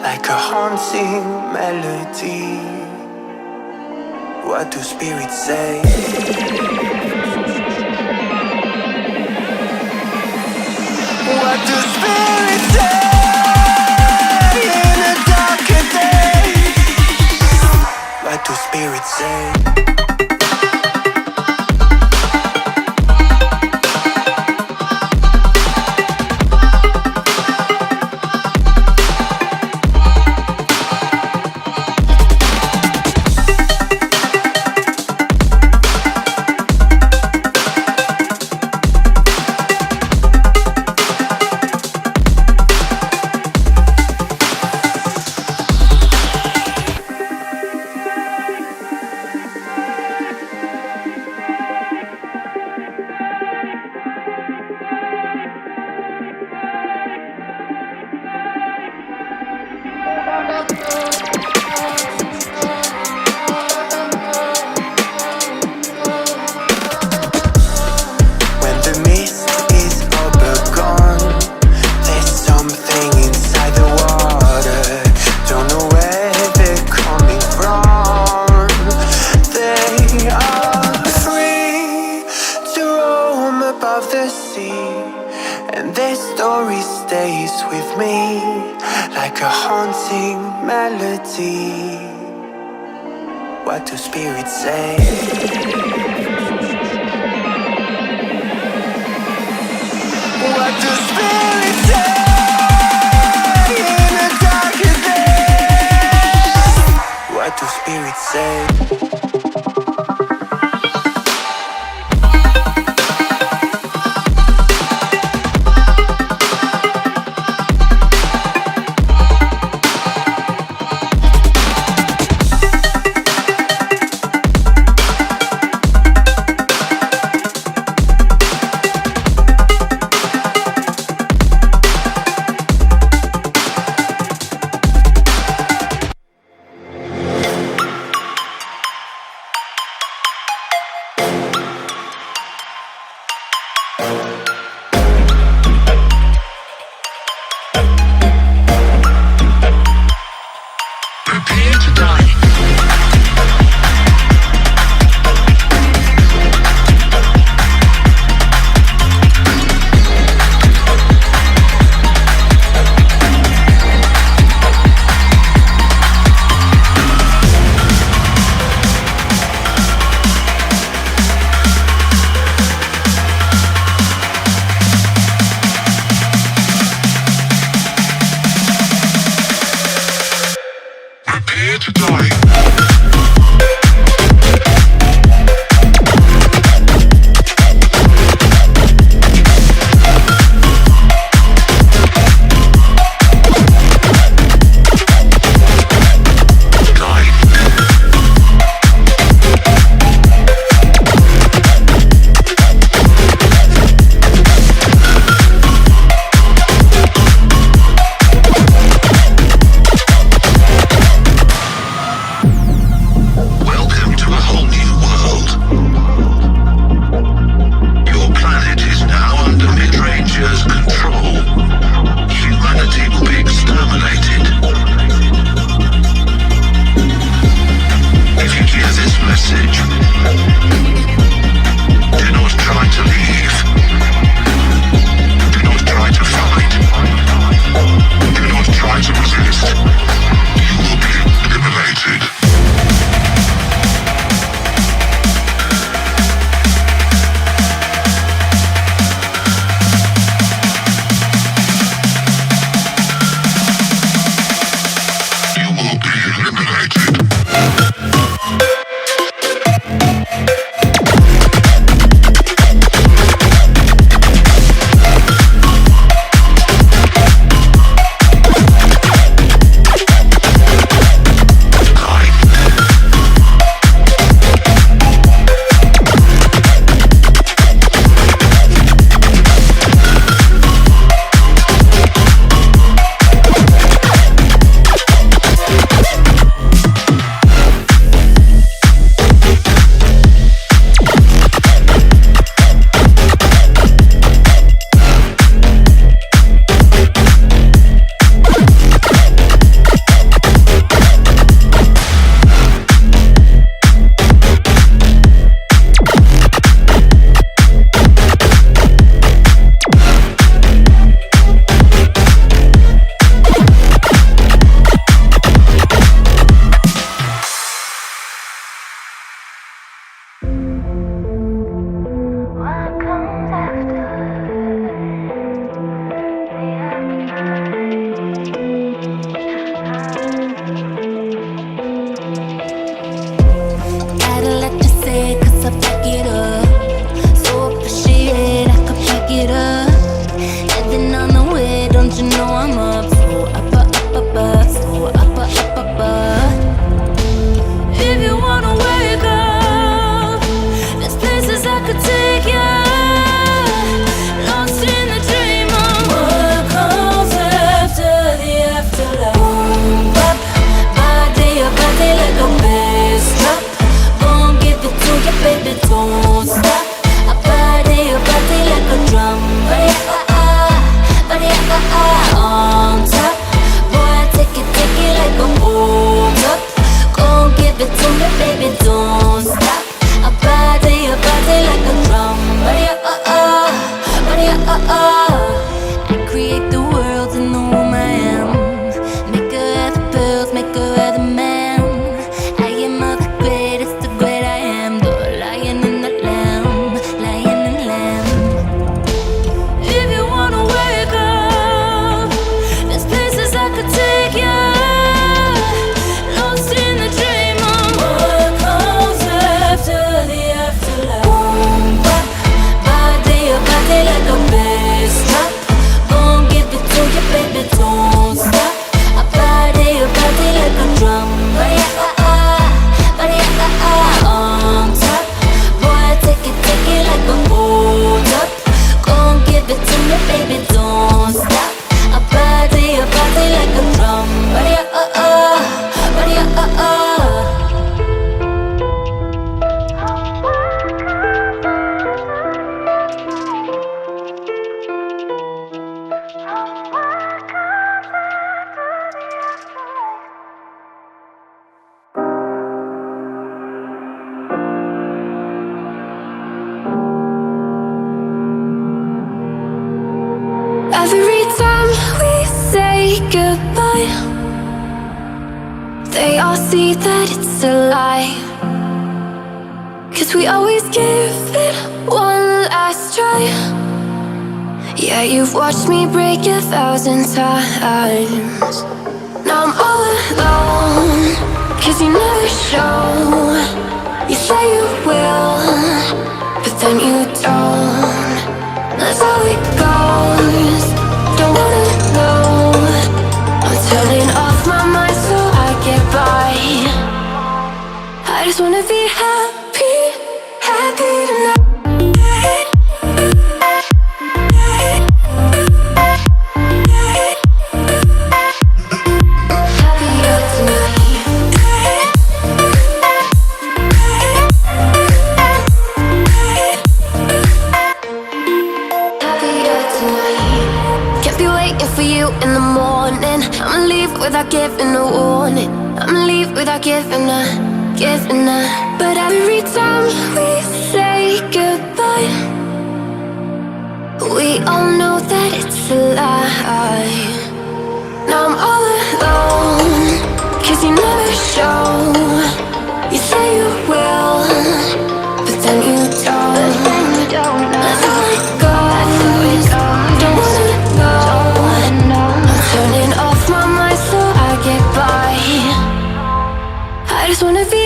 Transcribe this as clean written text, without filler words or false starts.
like a haunting melody. What do spirits say? What do spirits say in a darker day? What do spirits say? And their story stays with me like a haunting melody. What do spirits say? What do spirits say in a darker day? What do spirits say? Prepare to die. Prepare to die. They all see that it's a lie, 'cause we always give it one last try. Yeah, you've watched me break 1,000 times. Now I'm all alone, 'cause you never show. You say you will, but then you don't. That's how it goes. Don't wanna know. I'm turning off my mind so I get by. I just wanna be happy, happy tonight. Happier tonight. Happier tonight. Can't be waiting for you in the morning. I'ma leave without giving a warning. I'ma leave without giving a. But every time we say goodbye, we all know that it's a lie. Now I'm all alone, 'cause you never show. You say you will, but then you don't. That's how it goes. Don't wanna know. I'm turning off my mind so I get by. I just wanna be